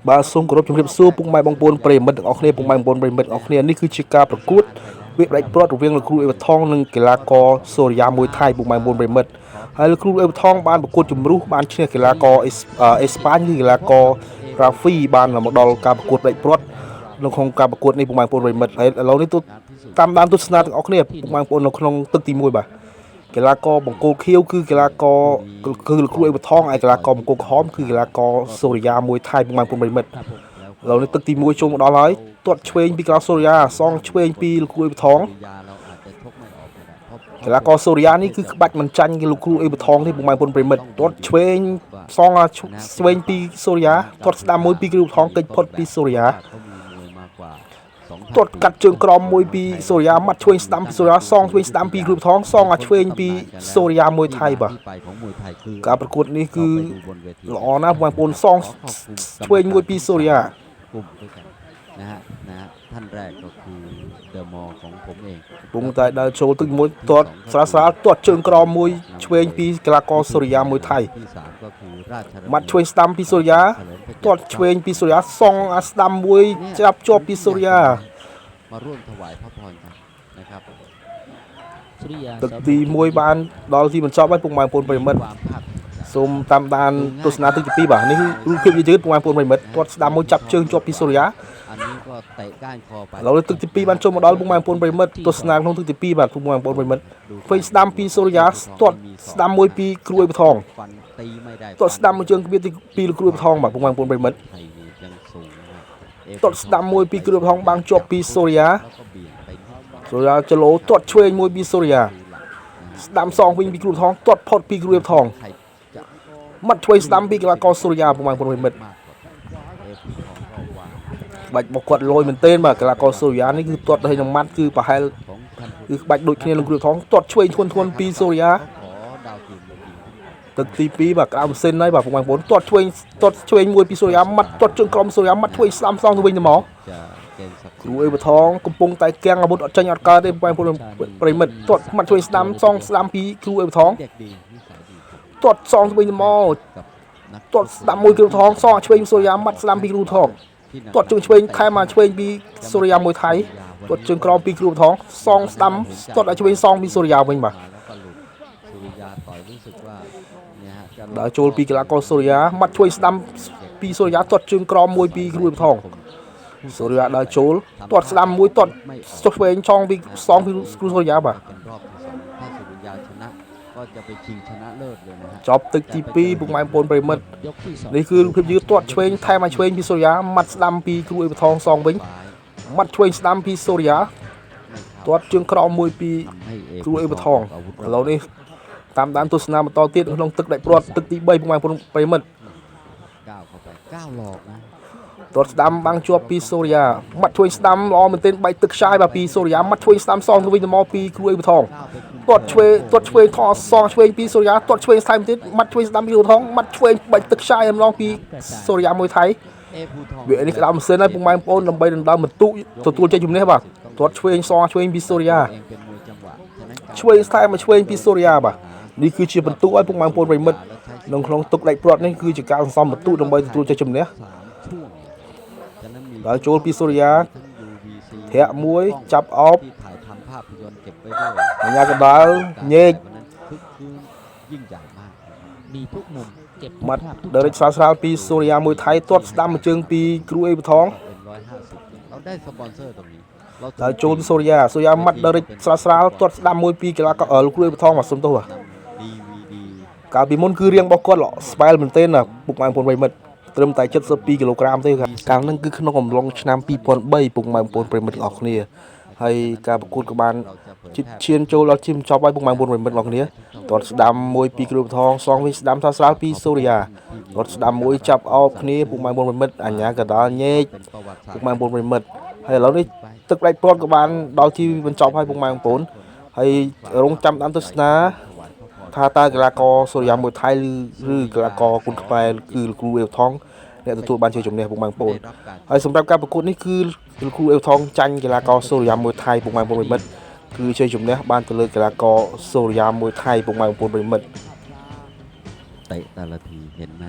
បាទសូមគោរពជំរាបសួរពុកម៉ែបងប្អូនប្រិយមិត្តទាំងអស់គ្នាពុកម៉ែបងប្អូនប្រិយមិត្តទាំងអស់គ្នានេះគឺជាការប្រកួតវាផ្ដាច់ព្រាត់រវាងលោកគ្រូអេវថងនិងកីឡាករសូរិយាមួយថៃពុកម៉ែបងប្អូនប្រិយមិត្តហើយលោកគ្រូអេវថងបានប្រកួតជំរុះបានឈ្នះកីឡាករអេស្ប៉ាញគឺកីឡាកររ៉ាហ្វីបានមកដល់ការប្រកួតផ្ដាច់ព្រាត់នៅក្នុងការប្រកួតនេះពុកម៉ែបងប្អូនប្រិយមិត្តហើយឥឡូវនេះតាមដានទស្សនាទាំងអស់គ្នាពុកម៉ែបងប្អូននៅក្នុងទឹកទី1បាទកីឡាករបង្គោលខៀវគឺកីឡាករគឺលោកគ្រូអេវថងហើយកីឡាករបង្គោលក្រហមគឺកីឡាករសូរិយាមួយថៃពុកម៉ែបងប្អូនប្រិយមិត្តឥឡូវនេះទឹកទី1ចូលមកដល់ហើយទាត់ឆ្វេងពីកីឡាសូរិយាសងឆ្វេងពីលោកគ្រូអេវថងកីឡាករសូរិយានេះគឺក្បាច់មិនចាញ់គេលោកគ្រូអេវថងនេះពុកម៉ែបងប្អូនប្រិយមិត្តទាត់ឆ្វេងសងឆ្វេងពីសូរិយាទាត់ស្ដាំមួយពីគ្រូអេវថងកិច្ចផុតពីសូរិយាទាត់កាត់ជើងក្រមមួយពីសូរិយាម៉ាត់ឆ្វេងស្ដាំពីសូរិយាសងឆ្វេងស្ដាំពីគ្រូថងសងឆ្វេងពីសូរិយាមួយថៃបាទការប្រកួតនេះគឺល្អណាស់បងប្អូនសងឆ្វេងមួយពីសូរិយាนะฮะท่านแรกก็คือเดอะมอลของผมเองពុំតែដើរចូលទឹកមួយទាត់ស្រាលទាត់ជើងក្រមមួយឆ្វេងពីកីឡាករសូរិយាមួយថៃម៉ាត់ឆ្វេងស្ដាំពីសូរិយាទាត់ឆ្វេងពីសូរិយាសងអាស្ដាំមួយចាប់ជាប់ពីសូរិយាมาร่วมถวายพระพรกันนะครับទឹកទី1បានដល់ទីបញ្ចប់ហើយពុកម៉ែបងប្អូនប្រិយមិត្តសូមតាមដានទស្សនាទឹកទី2បាទនេះរូបភាពយឺតពុកម៉ែបងប្អូនប្រិយមិត្តទាត់ស្ដាំមួយចាប់ជើងជាប់ពីសូរិយានេះក៏เตะก้านคอไปឥឡូវទឹកទី2បានចូលមកដល់ពុកម៉ែបងប្អូនប្រិយមិត្តទស្សនាក្នុងទឹកទី2បាទពុកម៉ែបងប្អូនប្រិយមិត្តហ្វេស្ដាំពីសូរិយាទាត់ស្ដាំមួយពីគ្រូអេវថងទាត់ស្ដាំមួយជើងពីលោកគ្រូអេវថងបាទពុកម៉ែបងប្អូនប្រិយមិត្តទាត់ស្ដាំមួយពីគ្រូអេវថងបាំងជាប់ពីសូរិយាចលោទាត់ឆ្វេងមួយពីសូរិយាស្ដាំសងវិញពីគ្រូថងទាត់ផុតពីគ្រូអេវថងម៉ាត់ឆ្វេងស្ដាំពីកីឡាករសូរិយាពុកម៉ែបងប្អូនប្រិយមិត្តបាច់របស់គាត់លយមែនទែនបាទកីឡាករសូរិយានេះគឺទាត់ទៅនឹងម៉ាត់គឺប្រហែលគឺក្បាច់ដូចគ្នានឹងគ្រូថងទាត់ឆ្វេងធ្ងន់ពីសូរិយាទឹកទី2បាទក្រៅម៉ាស៊ីនហើយបាទពុកម៉ែបងប្អូនទាត់ឆ្វេងមួយពីសូរិយាម៉ាត់ទាត់ជើងក្រមសូរិយាម៉ាត់ឆ្វេងស្ដាំសងទៅវិញទៅមកគ្រូអេវថងកំពុងតែគាំងអាវុធអត់ចាញ់អត់កើតទេបងប្អូនប្រិមិត្តទាត់ម៉ាត់ឆ្វេងស្ដាំសងស្ដាំពីគ្រូអេវថងទាត់សងទៅវិញទៅមកទាត់ស្ដាំមួយគ្រូថងសងឆ្វេងសូរិយាម៉ាត់ស្ដាំពីគ្រូថងទាត់ជើងឆ្វេងខែមកឆ្វេងពីសូរិយាមួយថៃទាត់ជើងក្រមពីគ្រូថងសងស្ដាំទាត់ឲ្យឆ្វេងសងពីសូរិយាវិញបាទដល់ចូលពីកីឡាករសូរិយាម៉ាត់ឆ្វេងស្ដាំពីសូរិយាទាត់ជើងក្រមមួយពីគ្រូថងសូរិយាដល់ចូលទាត់ស្ដាំមួយទាត់ចុះឆ្វេងឆងពីសងពីគ្រូសូរិយាបាទก็จะไปชิงชนะเลิศเลยนะฮะចប់ទឹកទី2ពុកម៉ែបងប្អូនប្រិមិត្តនេះគឺរូបភាពយឺតទាត់ឆ្វេងថែមមកឆ្វេងពីសូរិយាម៉ាត់ស្ដាំពីគ្រូអេវថងសងវិញម៉ាត់ឆ្វេងស្ដាំពីសូរិយាទាត់ជើងក្រោមមួយពីគ្រូអេវថងឥឡូវនេះតាមដានទស្សនាបន្តទៀតក្នុងទឹកដាច់ព្រាត់ទឹកទី3ពុកម៉ែបងប្អូនប្រិមិត្តก้าวเข้าไปก้าวหลอกนะទាត់ស្ដាំបាំងជាប់ពីសូរិយាម៉ាត់ឆ្វេងស្ដាំល្អមែនទែនបែកទឹកខ្ចាយបាទពីសូរិយាម៉ាត់ឆ្វេងស្ដាំសងទៅវិញទៅមកពីគ្រូអេវថងទាត់ឆ្វេងថតសងឆ្វេងពីសូរិយាទាត់ឆ្វេងថែមទៀតម៉ាត់ឆ្វេងស្ដាំពីគ្រូថងម៉ាត់ឆ្វេងបែកទឹកខ្ចាយម្ដងពីសូរិយាមួយថៃវានេះក្តៅម៉ាស៊ីនហើយពុកម៉ែបងប្អូនដើម្បីដណ្ដើមបន្ទុកទទួលជ័យជំនះបាទទាត់ឆ្វេងសងឆ្វេងពីសូរិយាឆ្វេងថែមមកឆ្វេងពីសូរិយាបាទនេះគឺជាបន្ទុកឲ្យពុកម៉ែបងប្អូនប្រិមិត្តក្នុងទឹកដាច់ព្រាត់នេះគឺជាការសន្សំបន្ទុកដើម្បីទទួលជ័យជំនះដល់ចូលពីសូរិយាធាក់មួយចាប់អោបអញ្ញាកដាលញែកម៉ាត់ដរិចស្រាលពីសូរិយាមួយថៃទាត់ស្ដាំមួយជើងពីគ្រូអេវថងដល់ចូលពីសូរិយាម៉ាត់ដរិចស្រាលទាត់ស្ដាំមួយពីកីឡាករលោកគ្រូអេវថងមកសុំទោសបាទកាលពីមុនគឺរៀងរបស់គាត់ស្បែលមែនទែនណាពុកម៉ែបងប្អូនប្រិមិត្តត្រឹមតែ72គីឡូក្រាមទេកាលហ្នឹងគឺក្នុងអំឡុងឆ្នាំ2003ពុកម៉ែបងប្អូនប្រិមិត្តទាំងអស់គ្នាហើយការប្រកួតក៏បានឈានចូលដល់ជិះចប់ហើយពុកម៉ែបងប្អូនប្រិមិត្តទាំងអស់គ្នាទាត់ស្ដាំមួយពីគ្រូថងសងវិញស្ដាំស្រាលពីសូរិយាទាត់ស្ដាំមួយចាប់អោបគ្នាពុកម៉ែបងប្អូនប្រិមិត្តអញ្ញាកដាលញែកពុកម៉ែបងប្អូនប្រិមិត្តហើយឥឡូវនេះទឹកដាច់ព្រាត់ក៏បានដល់ទីបញ្ចប់ហើយពុកម៉ែបងប្អូនហើយរងចាំតាមទស្សនាថាតើកីឡាករសូរិយាមួយថៃឬកីឡាករគុនខ្មែរគឺលោកគ្រូអេវថងអ្នកទទួលបានជ័យជំនះពុកម៉ែបងប្អូនហើយសម្រាប់ការប្រកួតនេះគឺលោកគ្រូអេវថងចាញ់កីឡាករសូរិយាមួយថៃពុកម៉ែបងប្អូនប្រិមិត្តគឺជ័យជំនះបានទៅលើកីឡាករសូរិយាមួយថៃពុកម៉ែបងប្អូនប្រិមិត្តเตะแต่ละทีเห็นไหม